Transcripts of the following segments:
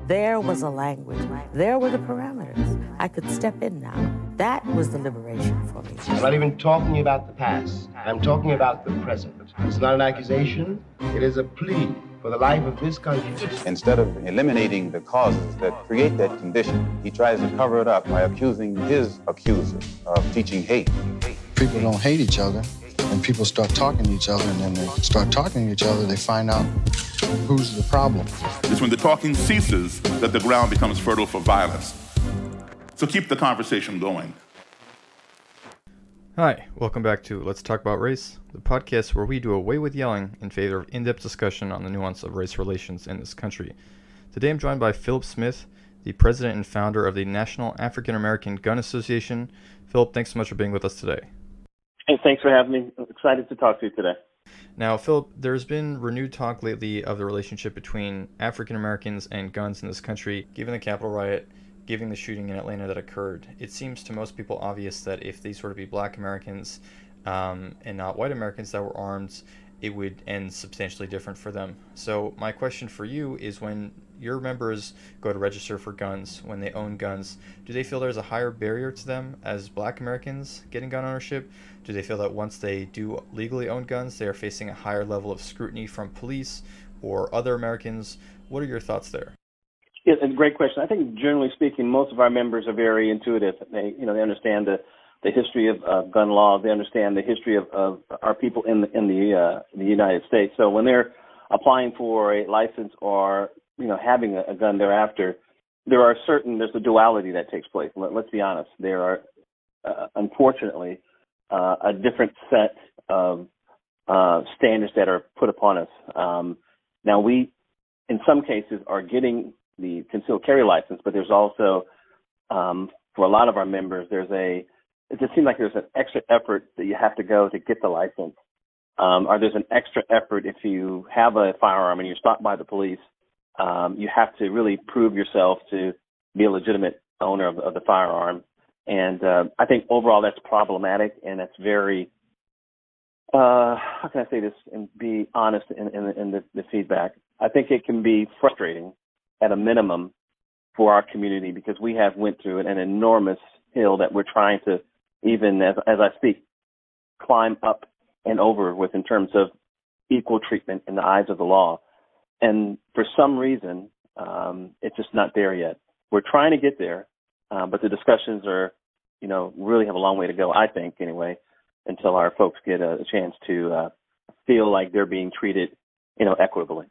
There was a language. There were the parameters. I could step in now. That was the liberation for me. I'm not even talking about the past. I'm talking about the present. It's not an accusation. It is a plea for the life of this country. Instead of eliminating the causes that create that condition, he tries to cover it up by accusing his accuser of teaching hate. People don't hate each other, and people start talking to each other, and then they start talking to each other, they find out who's the problem. It's when the talking ceases that the ground becomes fertile for violence. So keep the conversation going. Hi, welcome back to Let's Talk About Race, the podcast where we do away with yelling in favor of in-depth discussion on the nuance of race relations in this country. Today I'm joined by Philip Smith, the president and founder of the National African American Gun Association. Philip, thanks so much for being with us today. Hey, thanks for having me. I'm excited to talk to you today. Now, Philip, there's been renewed talk lately of the relationship between African Americans and guns in this country. Given the Capitol riot, given the shooting in Atlanta that occurred, it seems to most people obvious that if these were to be Black Americans and not white Americans that were armed, it would end substantially different for them. So my question for you is, when your members go to register for guns, when they own guns, do they feel there's a higher barrier to them as Black Americans getting gun ownership? Do they feel that once they do legally own guns, they are facing a higher level of scrutiny from police or other Americans? What are your thoughts there? Yeah, it's a great question. I think generally speaking, most of our members are very intuitive. They understand the history of gun laws. They understand the history of our people in the United States. So when they're applying for a license or having a gun thereafter, there's a duality that takes place. Let's be honest. There are unfortunately a different set of standards that are put upon us. Now we, in some cases, are getting the concealed carry license, but there's also, for a lot of our members, it just seems like there's an extra effort that you have to go to get the license. Or there's an extra effort if you have a firearm and you're stopped by the police. You have to really prove yourself to be a legitimate owner of the firearm. And I think overall that's problematic, and that's very, how can I say this and be honest in the feedback? I think it can be frustrating at a minimum for our community, because we have went through an enormous hill that we're trying to, even as I speak, climb up and over with in terms of equal treatment in the eyes of the law. And for some reason, it's just not there yet. We're trying to get there, but the discussions are, really have a long way to go, I think, anyway, until our folks get a chance to feel like they're being treated, equitably.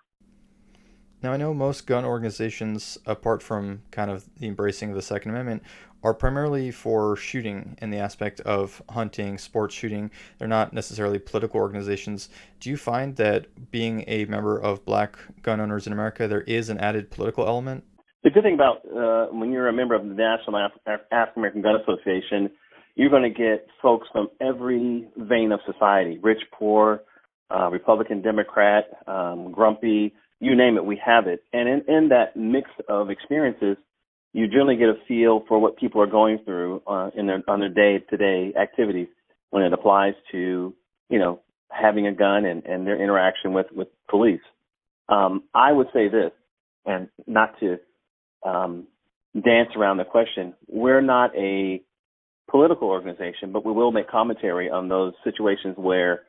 Now, I know most gun organizations, apart from kind of the embracing of the Second Amendment, are primarily for shooting in the aspect of hunting, sports shooting. They're not necessarily political organizations. Do you find that being a member of Black gun owners in America, there is an added political element? The good thing about when you're a member of the National African American Gun Association, you're going to get folks from every vein of society, rich, poor, Republican, Democrat, grumpy, you name it, we have it. And in that mix of experiences, you generally get a feel for what people are going through on their day-to-day activities when it applies to, having a gun and their interaction with police. I would say this, and not to dance around the question, we're not a political organization, but we will make commentary on those situations where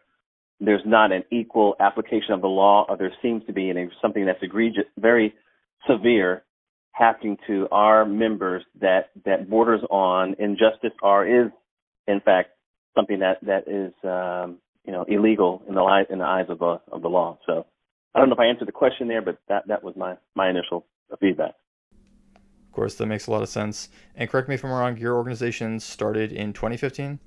there's not an equal application of the law, or there seems to be something that's egregious, very severe, happening to our members that borders on injustice, or is, in fact, something that is, illegal in the eyes of the law. So I don't know if I answered the question there, but that was my initial feedback. Of course, that makes a lot of sense. And correct me if I'm wrong, your organization started in 2015?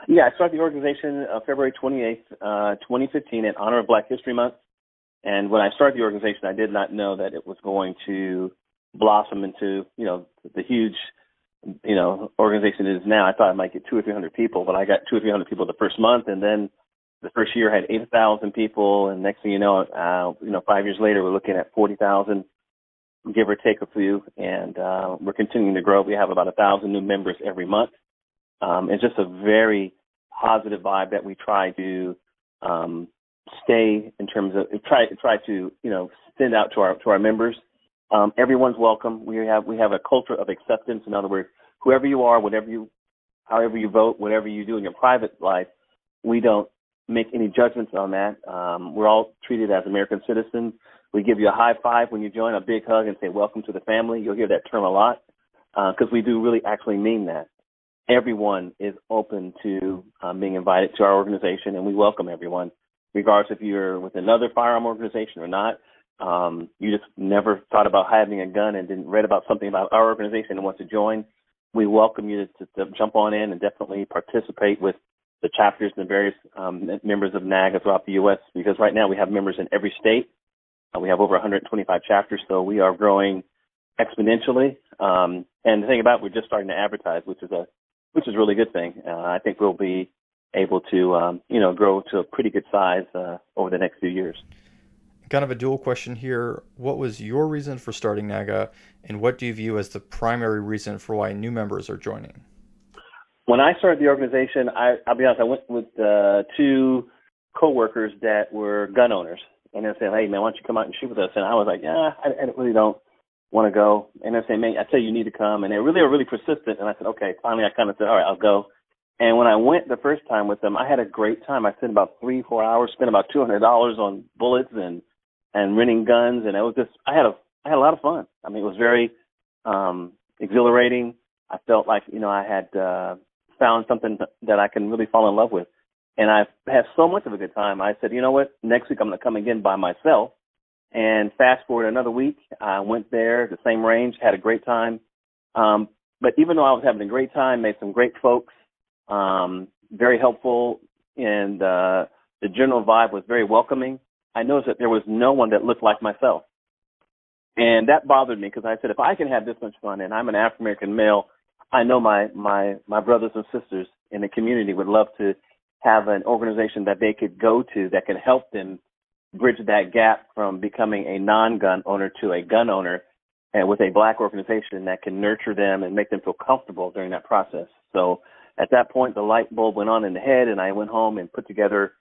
Yeah, I started the organization February 28th, 2015 in honor of Black History Month. And when I started the organization, I did not know that it was going to blossom into, the huge, organization it is now. I thought I might get 200 or 300 people, but I got 200 or 300 people the first month. And then the first year had 8,000 people. And next thing you know, 5 years later, we're looking at 40,000, give or take a few. And we're continuing to grow. We have about 1,000 new members every month. It's just a very positive vibe that we try to stay in terms of try to send out to our members Everyone's welcome. We have a culture of acceptance. In other words, whoever you are, however you vote, whatever you do in your private life, we don't make any judgments on that. We're all treated as American citizens. We give you a high five when you join, a big hug, and say, welcome to the family. You'll hear that term a lot because we do really actually mean that. Everyone is open to being invited to our organization, and we welcome everyone, regardless if you're with another firearm organization or not. You just never thought about having a gun and didn't read about something about our organization and want to join. We welcome you to jump on in and definitely participate with the chapters and the various members of NAGA throughout the U.S. because right now we have members in every state. We have over 125 chapters, so we are growing exponentially. And the thing about it, we're just starting to advertise, which is a really good thing. I think we'll be able to grow to a pretty good size over the next few years. Kind of a dual question here. What was your reason for starting NAGA, and what do you view as the primary reason for why new members are joining? When I started the organization, I'll be honest, I went with two coworkers that were gun owners. And they said, hey, man, why don't you come out and shoot with us? And I was like, yeah, I really don't want to go. And they said, man, I tell you, you need to come. And they really are really persistent. And I said, okay. Finally, I kind of said, all right, I'll go. And when I went the first time with them, I had a great time. I spent about 3-4 hours, spent about $200 on bullets and renting guns. And it was just, I had a lot of fun. I mean, it was very exhilarating. I felt like, I had found something that I can really fall in love with. And I've had so much of a good time. I said, you know what, next week I'm going to come again by myself. And fast forward another week, I went there, the same range, had a great time. But even though I was having a great time, made some great folks, very helpful, and the general vibe was very welcoming, I noticed that there was no one that looked like myself. And that bothered me because I said, if I can have this much fun and I'm an African-American male, I know my brothers and sisters in the community would love to have an organization that they could go to that can help them bridge that gap from becoming a non-gun owner to a gun owner, and with a black organization that can nurture them and make them feel comfortable during that process. So at that point, the light bulb went on in the head, and I went home and put together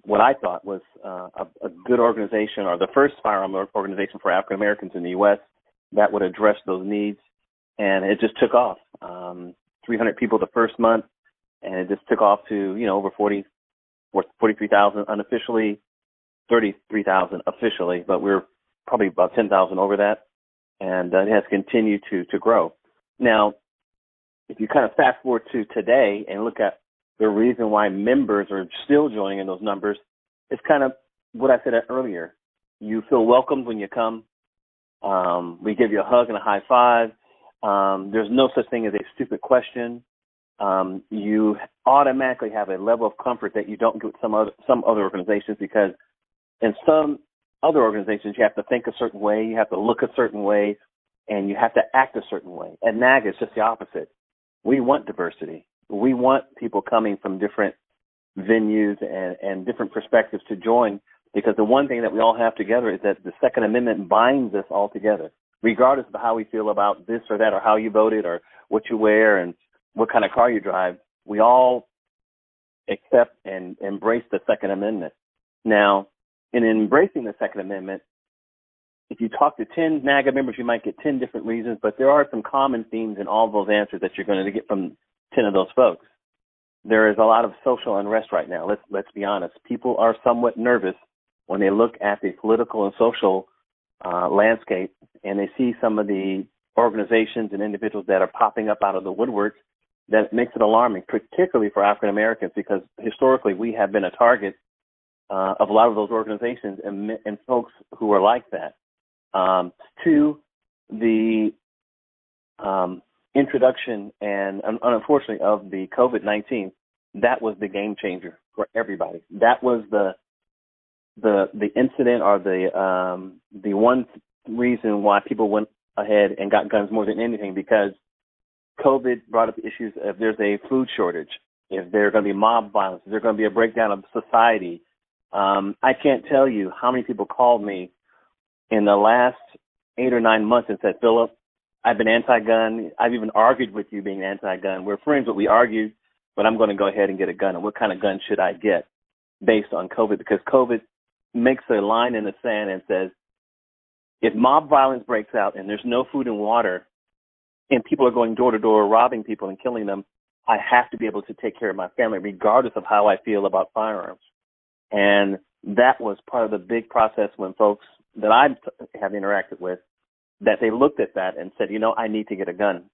what I thought was a good organization, or the first firearm organization for African Americans in the U.S. that would address those needs. And it just took off. 300 people the first month, and it just took off to, over 43,000 unofficially, 33,000 officially, but we're probably about 10,000 over that, and it has continued to grow. Now, if you kind of fast forward to today and look at the reason why members are still joining in those numbers, it's kind of what I said earlier. You feel welcomed when you come. We give you a hug and a high five. There's no such thing as a stupid question. You automatically have a level of comfort that you don't get with some other organizations, because in some other organizations you have to think a certain way, you have to look a certain way, and you have to act a certain way. At NAGA, it's just the opposite. We want diversity. We want people coming from different venues and different perspectives to join, because the one thing that we all have together is that the Second Amendment binds us all together, regardless of how we feel about this or that, or how you voted, or what you wear, and what kind of car you drive. We all accept and embrace the Second Amendment. Now, in embracing the Second Amendment, if you talk to 10 NAGA members, you might get 10 different reasons, but there are some common themes in all those answers that you're going to get from 10 of those folks. There is a lot of social unrest right now. Let's be honest. People are somewhat nervous when they look at the political and social landscape, and they see some of the organizations and individuals that are popping up out of the woodwork. That makes it alarming, particularly for African Americans, because historically we have been a target of a lot of those organizations and folks who are like that. To the introduction and unfortunately of the COVID-19, that was the game changer for everybody. That was the incident, or the one reason why people went ahead and got guns more than anything, because COVID brought up the issues if there's a food shortage, if there's going to be mob violence, if there's going to be a breakdown of society. I can't tell you how many people called me in the last 8 or 9 months and said, Philip, I've been anti-gun. I've even argued with you being anti-gun. We're friends, but we argued, but I'm going to go ahead and get a gun. And what kind of gun should I get based on COVID? Because COVID makes a line in the sand and says, If mob violence breaks out and there's no food and water and people are going door to door robbing people and killing them, I have to be able to take care of my family regardless of how I feel about firearms. And that was part of the big process when folks that I have interacted with, that they looked at that and said, I need to get a gun.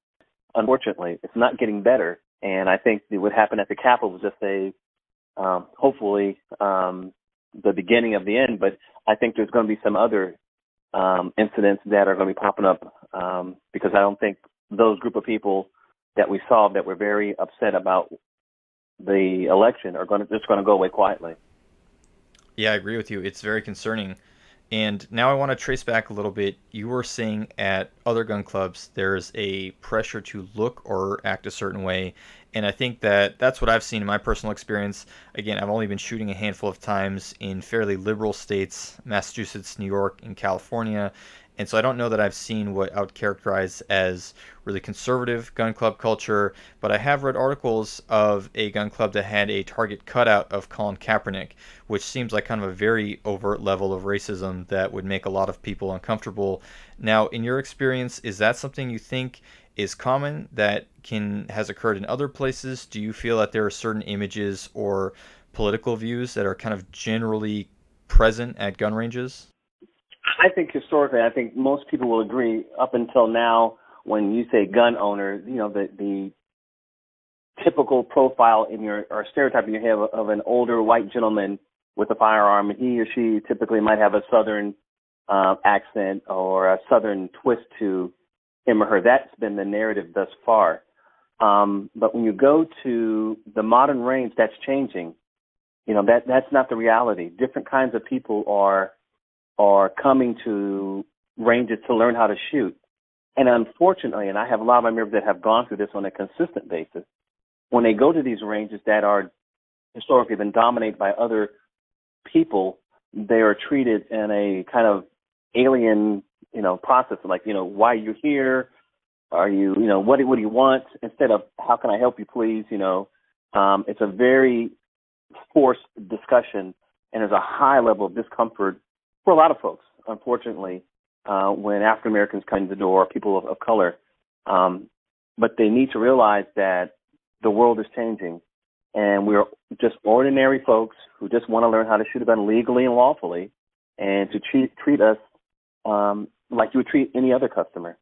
Unfortunately, it's not getting better. And I think what happened at the Capitol was just hopefully the beginning of the end. But I think there's going to be some other incidents that are going to be popping up because I don't think those group of people that we saw that were very upset about the election are just going to go away quietly. Yeah, I agree with you. It's very concerning. And now I want to trace back a little bit. You were saying at other gun clubs there's a pressure to look or act a certain way. And I think that's what I've seen in my personal experience. Again, I've only been shooting a handful of times in fairly liberal states, Massachusetts, New York, and California. And so I don't know that I've seen what I would characterize as really conservative gun club culture, but I have read articles of a gun club that had a target cutout of Colin Kaepernick, which seems like kind of a very overt level of racism that would make a lot of people uncomfortable. Now, in your experience, is that something you think is common that has occurred in other places? Do you feel that there are certain images or political views that are kind of generally present at gun ranges? I think historically, most people will agree up until now, when you say gun owner, the typical profile or stereotype in your head of an older white gentleman with a firearm, he or she typically might have a Southern accent or a Southern twist to him or her. That's been the narrative thus far. But when you go to the modern range, that's changing. That's not the reality. Different kinds of people are coming to ranges to learn how to shoot. And unfortunately, and I have a lot of my members that have gone through this on a consistent basis, when they go to these ranges that are historically been dominated by other people, they are treated in a kind of alien, process, like, why are you here? Are you, what do you want? Instead of, how can I help you, please? It's a very forced discussion, and there's a high level of discomfort for a lot of folks, unfortunately, when African Americans come in the door, people of color. But they need to realize that the world is changing, and we're just ordinary folks who just want to learn how to shoot a gun legally and lawfully, and to treat us like you would treat any other customer.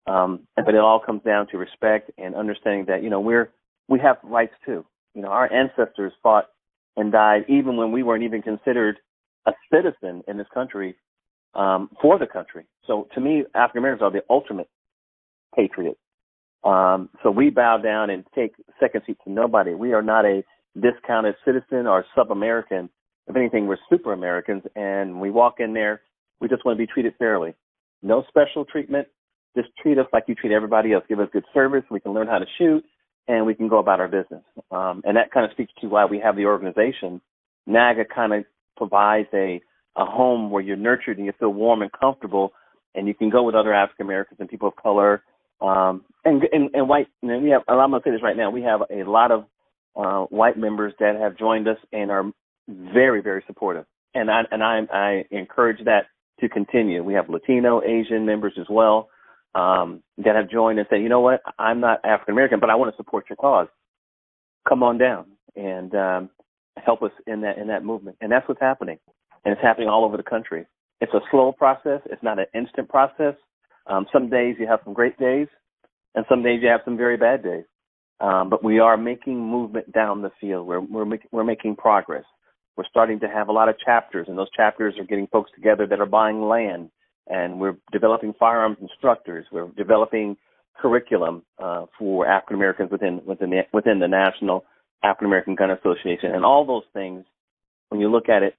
But it all comes down to respect and understanding that, we have rights too. Our ancestors fought and died even when we weren't even considered a citizen in this country, for the country. So to me, African Americans are the ultimate patriots. So we bow down and take second seat to nobody. We are not a discounted citizen or sub-American. If anything, we're super Americans, and we walk in there, we just want to be treated fairly. No special treatment. Just treat us like you treat everybody else. Give us good service. We can learn how to shoot, and we can go about our business. And that kind of speaks to why we have the organization. NAGA kind of provides a home where you're nurtured and you feel warm and comfortable, and you can go with other African Americans and people of color, and white. We have. I'm going to say this right now. We have a lot of white members that have joined us and are very, very supportive, and I encourage that to continue. We have Latino, Asian members as well that have joined and said, you know what, I'm not African American, but I want to support your cause. Come on down and help us in that movement, and that's what's happening, and it's happening all over the country. It's a slow process. It's not an instant process. Some days you have some great days, and some days you have some very bad days. But we are making movement down the field. We're making progress. We're starting to have a lot of chapters, and those chapters are getting folks together that are buying land, and we're developing firearms instructors. We're developing curriculum for African Americans within the National African American Gun Association, and all those things, when you look at it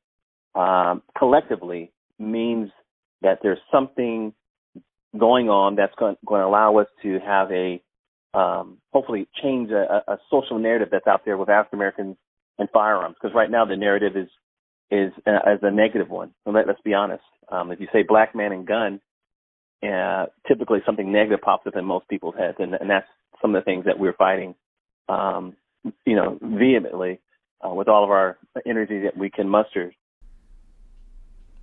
collectively, means that there's something going on that's going to allow us to have hopefully change a social narrative that's out there with African Americans and firearms. Because right now the narrative is a negative one. So let's be honest. If you say black man and gun, typically something negative pops up in most people's heads, and that's some of the things that we're fighting, vehemently with all of our energy that we can muster.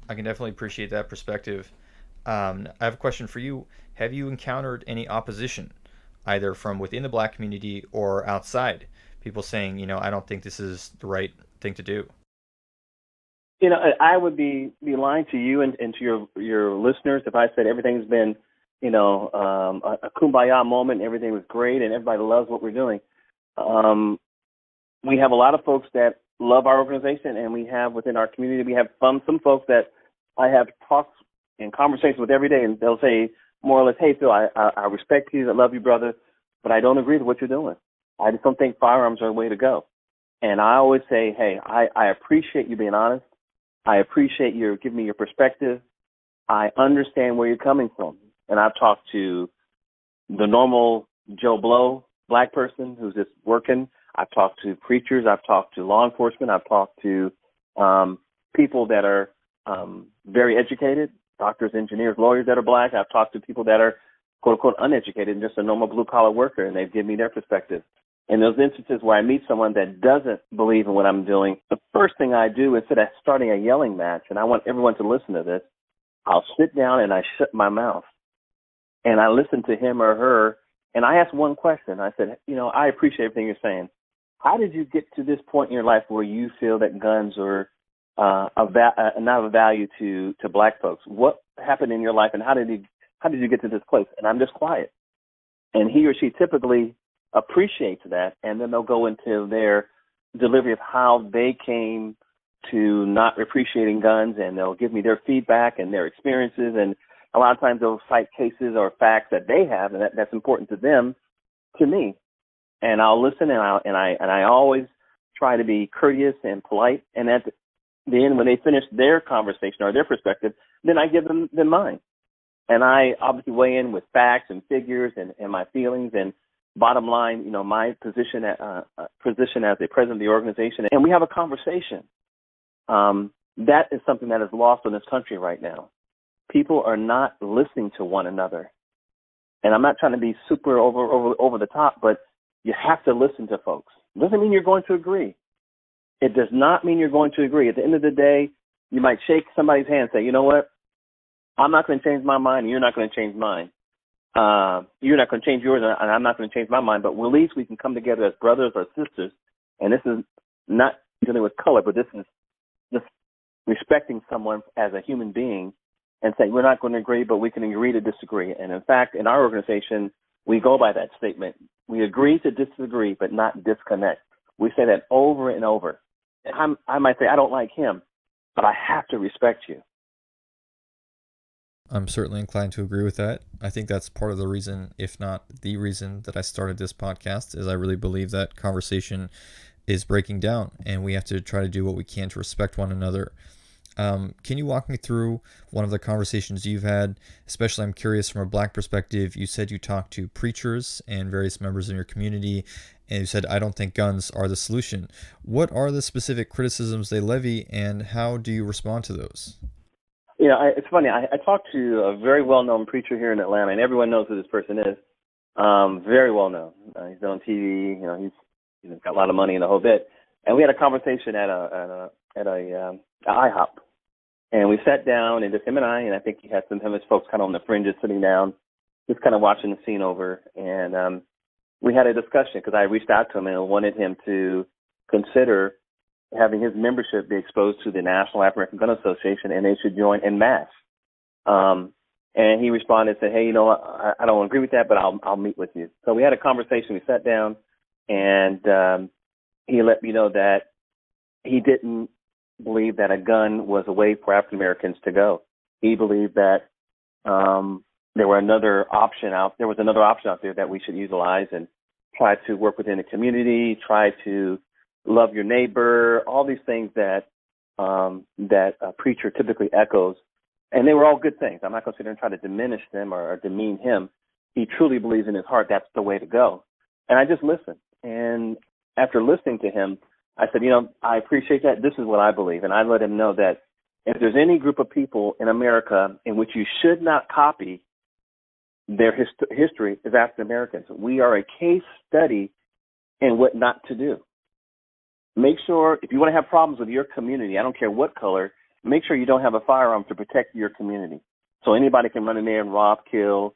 I can definitely appreciate that perspective. I have a question for you. Have you encountered any opposition, either from within the black community or outside? People saying, I don't think this is the right thing to do. I would be lying to you and to your listeners if I said everything's been, a kumbaya moment, everything was great, and everybody loves what we're doing. We have a lot of folks that love our organization, and we have within our community, we have some folks that I have talks and conversations with every day, and they'll say more or less, hey, Phil, I respect you, I love you, brother, but I don't agree with what you're doing. I just don't think firearms are the way to go. And I always say, hey, I appreciate you being honest. I appreciate you giving me your perspective. I understand where you're coming from. And I've talked to the normal Joe Blow black person who's just working. I've talked to preachers. I've talked to law enforcement. I've talked to people that are very educated, doctors, engineers, lawyers that are black. I've talked to people that are, quote, unquote, uneducated and just a normal blue-collar worker, and they've given me their perspective. In those instances where I meet someone that doesn't believe in what I'm doing, the first thing I do, instead of starting a yelling match, and I want everyone to listen to this, I'll sit down and I shut my mouth. And I listen to him or her, and I ask one question. I said, I appreciate everything you're saying. How did you get to this point in your life where you feel that guns are not of value to black folks? What happened in your life, and how did you get to this place? And I'm just quiet. And he or she typically appreciates that, and then they'll go into their delivery of how they came to not appreciating guns, and they'll give me their feedback and their experiences, and a lot of times they'll cite cases or facts that they have, and that's important to them, to me. And I'll listen, and I always try to be courteous and polite. And at the end, when they finish their conversation or their perspective, then I give them mine. And I obviously weigh in with facts and figures and my feelings and bottom line, my position as the president of the organization. And we have a conversation. That is something that is lost in this country right now. People are not listening to one another. And I'm not trying to be super over the top, but you have to listen to folks. It doesn't mean you're going to agree. It does not mean you're going to agree. At the end of the day, you might shake somebody's hand and say, you know what? I'm not going to change my mind, and you're not going to change mine. You're not going to change yours, and I'm not going to change my mind. But at least we can come together as brothers or sisters. And this is not dealing with color, but this is just respecting someone as a human being and saying we're not going to agree, but we can agree to disagree. And in fact, in our organization, we go by that statement. We agree to disagree, but not disconnect. We say that over and over. I might say, I don't like him, but I have to respect you. I'm certainly inclined to agree with that. I think that's part of the reason, if not the reason, that I started this podcast, is I really believe that conversation is breaking down, and we have to try to do what we can to respect one another. Can you walk me through one of the conversations you've had? Especially, I'm curious from a black perspective. You said you talked to preachers and various members in your community, and you said, I don't think guns are the solution. What are the specific criticisms they levy, and how do you respond to those? It's funny. I talked to a very well-known preacher here in Atlanta, and everyone knows who this person is. Very well-known. He's been on TV. He's got a lot of money and the whole bit. And we had a conversation at a IHOP. And we sat down, and just him and I think he had some of his folks kind of on the fringes sitting down, just kind of watching the scene over. And we had a discussion because I reached out to him and wanted him to consider having his membership be exposed to the National African Gun Association, and they should join en masse. And he responded and said, hey, I don't agree with that, but I'll meet with you. So we had a conversation. We sat down, and he let me know that he didn't believe that a gun was a way for African Americans to go. He believed that there was another option out there that we should utilize and try to work within the community, try to love your neighbor, all these things that a preacher typically echoes. And they were all good things. I'm not going to sit there and try to diminish them or demean him. He truly believes in his heart that's the way to go. And I just listened. And after listening to him, I said, I appreciate that. This is what I believe. And I let him know that if there's any group of people in America in which you should not copy their history, is African Americans. We are a case study in what not to do. Make sure, if you want to have problems with your community, I don't care what color, make sure you don't have a firearm to protect your community. So anybody can run in there and rob, kill,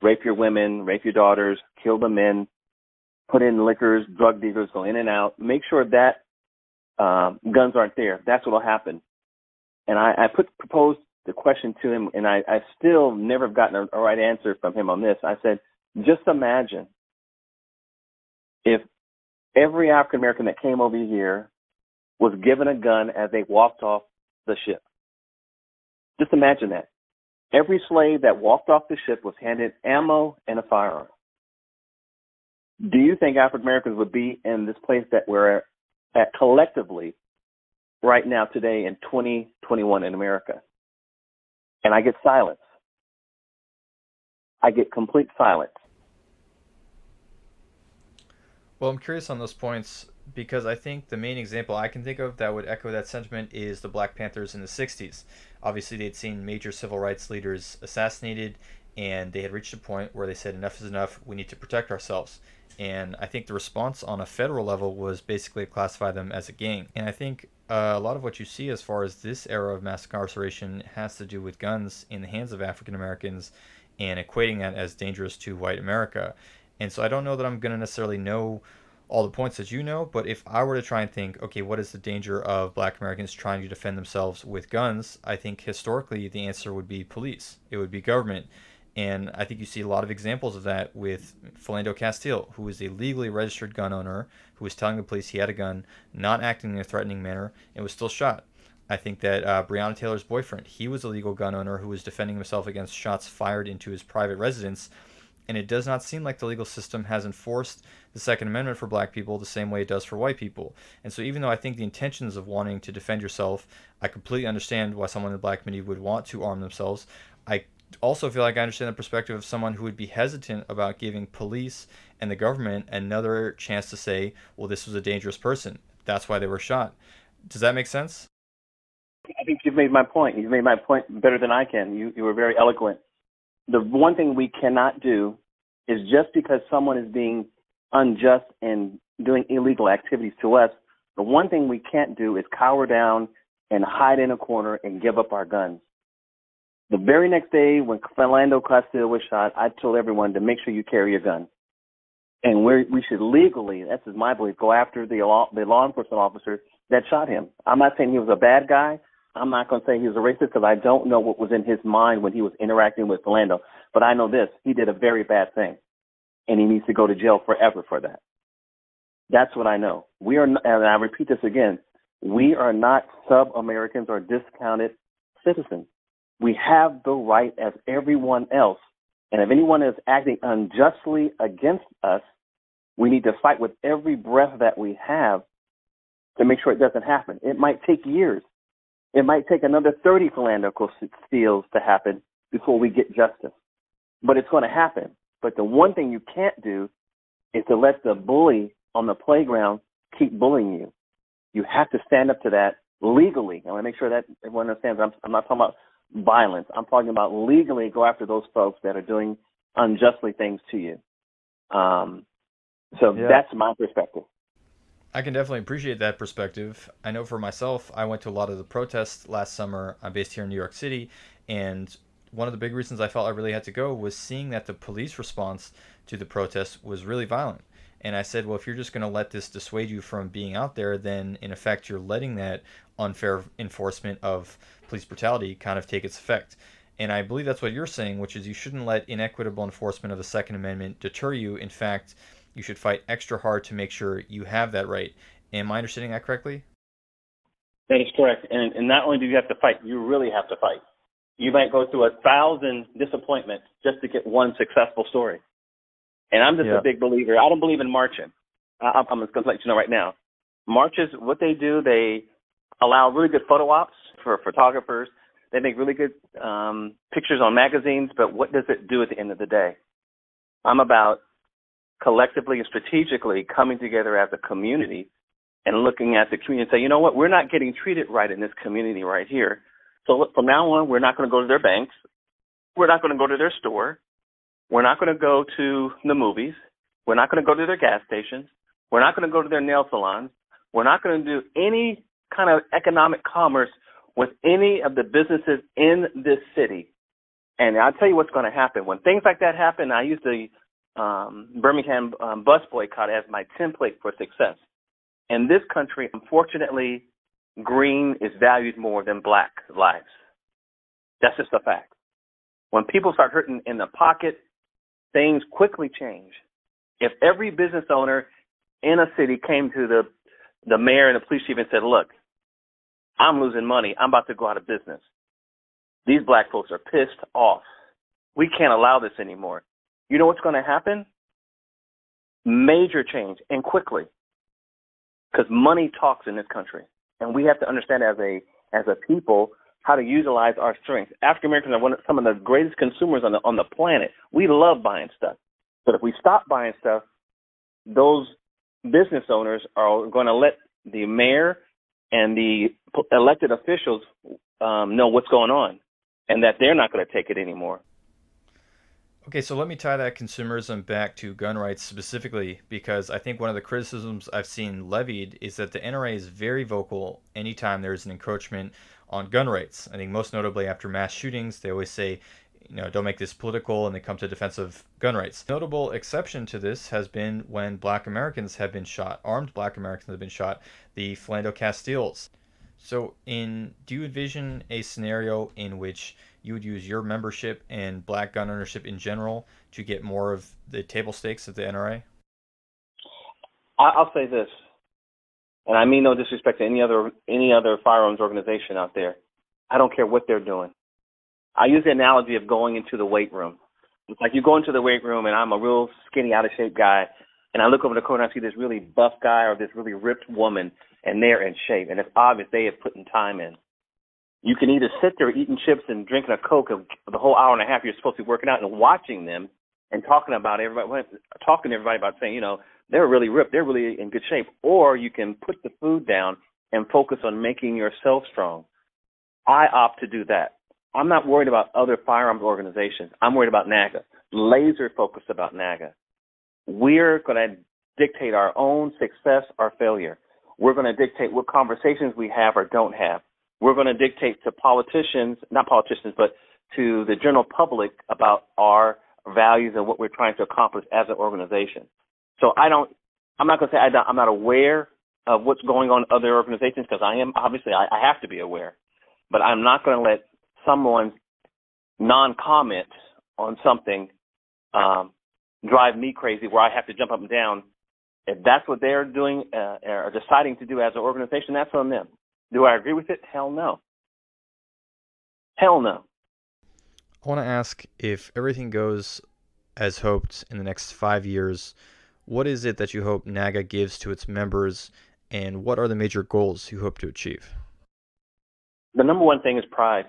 rape your women, rape your daughters, kill the men, put in liquors, drug dealers, go in and out. Make sure that guns aren't there. That's what will happen. And I proposed the question to him, and I still never have gotten a right answer from him on this. I said, just imagine if every African American that came over here was given a gun as they walked off the ship. Just imagine that. Every slave that walked off the ship was handed ammo and a firearm. Do you think African Americans would be in this place that we're at collectively right now today in 2021 in America? And I get silence. I get complete silence. Well, I'm curious on those points because I think the main example I can think of that would echo that sentiment is the Black Panthers in the 60s. Obviously, they'd seen major civil rights leaders assassinated, and they had reached a point where they said, enough is enough, we need to protect ourselves. And I think the response on a federal level was basically to classify them as a gang. And I think a lot of what you see as far as this era of mass incarceration has to do with guns in the hands of African Americans and equating that as dangerous to white America. And so I don't know that I'm going to necessarily know all the points that you know, but if I were to try and think, okay, what is the danger of Black Americans trying to defend themselves with guns? I think historically the answer would be police. It would be government. And I think you see a lot of examples of that with Philando Castile, who was a legally registered gun owner, who was telling the police he had a gun, not acting in a threatening manner, and was still shot. I think that Breonna Taylor's boyfriend, he was a legal gun owner who was defending himself against shots fired into his private residence. And it does not seem like the legal system has enforced the Second Amendment for black people the same way it does for white people. And so even though I think the intentions of wanting to defend yourself, I completely understand why someone in the black community would want to arm themselves. I also feel like I understand the perspective of someone who would be hesitant about giving police and the government another chance to say, well, this was a dangerous person. That's why they were shot. Does that make sense? I think you've made my point. You've made my point better than I can. You were very eloquent. The one thing we cannot do is just because someone is being unjust and doing illegal activities to us, the one thing we can't do is cower down and hide in a corner and give up our guns. The very next day when Philando Castile was shot, I told everyone to make sure you carry your gun. And we should legally, that's my belief, go after the law enforcement officer that shot him. I'm not saying he was a bad guy. I'm not going to say he was a racist because I don't know what was in his mind when he was interacting with Philando. But I know this. He did a very bad thing, and he needs to go to jail forever for that. That's what I know. We are, and I repeat this again, we are not sub-Americans or discounted citizens. We have the right as everyone else. And if anyone is acting unjustly against us, we need to fight with every breath that we have to make sure it doesn't happen. It might take years. It might take another 30 Philando Castiles to happen before we get justice. But it's going to happen. But the one thing you can't do is to let the bully on the playground keep bullying you. You have to stand up to that legally. I want to make sure that everyone understands. I'm not talking about violence. I'm talking about legally go after those folks that are doing unjustly things to you. That's my perspective. I can definitely appreciate that perspective. I know for myself, I went to a lot of the protests last summer. I'm based here in New York City, and one of the big reasons I felt I really had to go was seeing that the police response to the protests was really violent. And I said, well, if you're just going to let this dissuade you from being out there, then in effect you're letting that unfair enforcement of police brutality kind of take its effect. And I believe that's what you're saying, which is you shouldn't let inequitable enforcement of the Second Amendment deter you. In fact, you should fight extra hard to make sure you have that right. Am I understanding that correctly? That is correct. And not only do you have to fight, you really have to fight. You might go through 1,000 disappointments just to get one successful story. And I'm just a big believer. I don't believe in marching. I'm just going to let you know right now. Marches, what they do, they allow really good photo ops for photographers. They make really good pictures on magazines, but what does it do at the end of the day? I'm about collectively and strategically coming together as a community and looking at the community and say, you know what, we're not getting treated right in this community right here. So look, from now on, we're not going to go to their banks. We're not going to go to their store. We're not going to go to the movies. We're not going to go to their gas stations. We're not going to go to their nail salons. We're not going to do any kind of economic commerce with any of the businesses in this city. And I'll tell you what's going to happen. When things like that happen, I use the Birmingham bus boycott as my template for success. In this country, unfortunately, green is valued more than black lives. That's just a fact. When people start hurting in the pocket, things quickly change. If every business owner in a city came to the mayor and the police chief and said, look, I'm losing money. I'm about to go out of business. These black folks are pissed off. We can't allow this anymore. You know what's going to happen? Major change, and quickly. Because money talks in this country. And we have to understand as a people how to utilize our strengths. African Americans are some of the greatest consumers on the planet. We love buying stuff. But if we stop buying stuff, those business owners are going to let the mayor and the elected officials know what's going on, and that they're not going to take it anymore. Okay, so let me tie that consumerism back to gun rights specifically, because I think one of the criticisms I've seen levied is that the NRA is very vocal anytime there's an encroachment on gun rights. I think most notably after mass shootings, they always say, don't make this political, and they come to defense of gun rights. Notable exception to this has been when black Americans have been shot, armed black Americans have been shot, the Philando Castiles. So do you envision a scenario in which you would use your membership and black gun ownership in general to get more of the table stakes of the NRA? I'll say this, and I mean no disrespect to any other firearms organization out there. I don't care what they're doing. I use the analogy of going into the weight room. It's like you go into the weight room, and I'm a real skinny, out-of-shape guy, and I look over the corner and I see this really buff guy or this really ripped woman, and they're in shape, and it's obvious they have put in time in. You can either sit there eating chips and drinking a Coke of the whole hour and a half you're supposed to be working out and watching them and talking to everybody about saying, they're really ripped, they're really in good shape, or you can put the food down and focus on making yourself strong. I opt to do that. I'm not worried about other firearms organizations. I'm worried about NAGA, laser focused about NAGA. We're going to dictate our own success or failure. We're going to dictate what conversations we have or don't have. We're going to dictate to not politicians, but to the general public about our values and what we're trying to accomplish as an organization. So I'm not going to say I'm not aware of what's going on in other organizations, because I am. Obviously, I have to be aware. But I'm not going to let someone's non-comment on something drive me crazy where I have to jump up and down. If that's what they're doing or deciding to do as an organization, that's on them. Do I agree with it? Hell no. Hell no. I want to ask, if everything goes as hoped in the next 5 years, what is it that you hope NAGA gives to its members, and what are the major goals you hope to achieve? The number one thing is pride.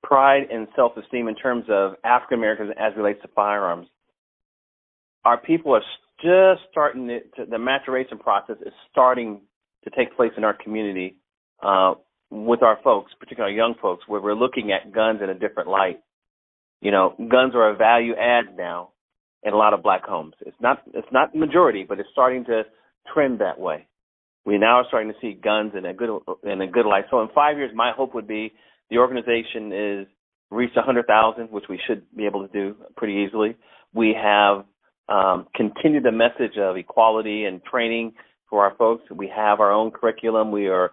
Pride and self-esteem in terms of African Americans as it relates to firearms. Our people are just starting the maturation process is starting to take place in our community with our folks, particularly our young folks, where we're looking at guns in a different light. Guns are a value add now in a lot of black homes. It's not the majority, but it's starting to trend that way. We now are starting to see guns in a good light. So in 5 years, my hope would be the organization is reached 100,000, which we should be able to do pretty easily. We have continued the message of equality and training for our folks. We have our own curriculum. We are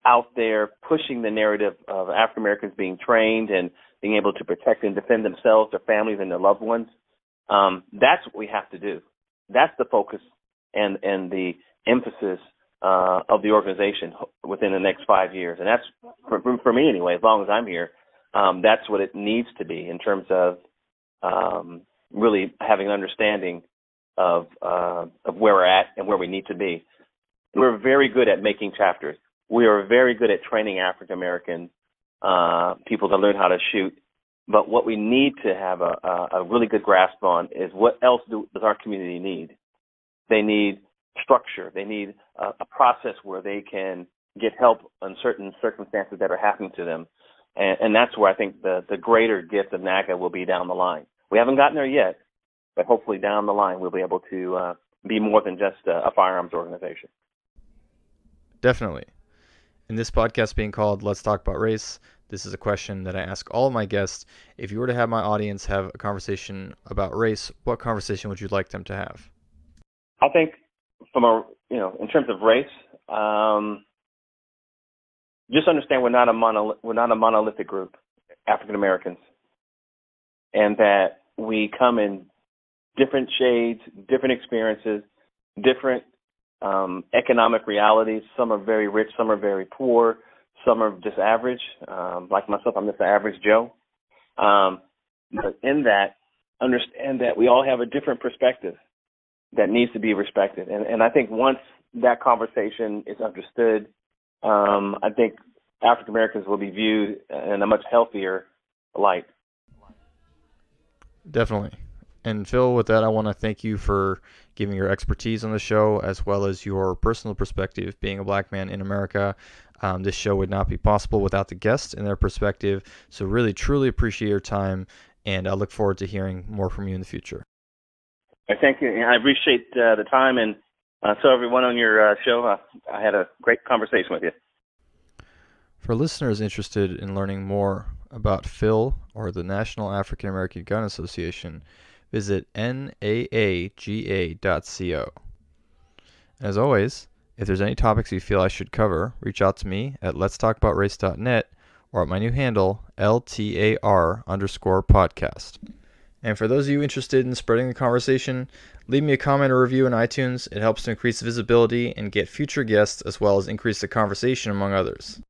out there pushing the narrative of African Americans being trained and being able to protect and defend themselves, their families, and their loved ones. That's what we have to do. That's the focus and the emphasis of the organization within the next 5 years. And that's, for me anyway, as long as I'm here, that's what it needs to be in terms of really having an understanding of where we're at and where we need to be. We're very good at making chapters. We are very good at training African American people to learn how to shoot. But what we need to have a really good grasp on is what else does our community need? They need structure. They need a process where they can get help in certain circumstances that are happening to them. And that's where I think the greater gift of NAGA will be down the line. We haven't gotten there yet, but hopefully down the line we'll be able to be more than just a firearms organization. Definitely. In this podcast being called Let's Talk About Race, This is a question that I ask all of my guests. If you were to have my audience have a conversation about race, what conversation would you like them to have? I think in terms of race, just understand we're not a monolithic group, African Americans, and that we come in different shades, different experiences, different economic realities. Some are very rich, some are very poor, some are just average. Like myself, I'm just an average Joe. But in that, understand that we all have a different perspective that needs to be respected. And I think once that conversation is understood, I think African Americans will be viewed in a much healthier light. Definitely. And Phil, with that, I want to thank you for giving your expertise on the show, as well as your personal perspective. Being a black man in America, this show would not be possible without the guests and their perspective. So really, truly appreciate your time, and I look forward to hearing more from you in the future. Thank you. I appreciate the time, and so everyone on your show, I had a great conversation with you. For listeners interested in learning more about Phil or the National African American Gun Association, visit naaga.co. As always, if there's any topics you feel I should cover, reach out to me at letstalkaboutrace.net or at my new handle, LTAR_podcast. And for those of you interested in spreading the conversation, leave me a comment or review in iTunes. It helps to increase visibility and get future guests, as well as increase the conversation among others.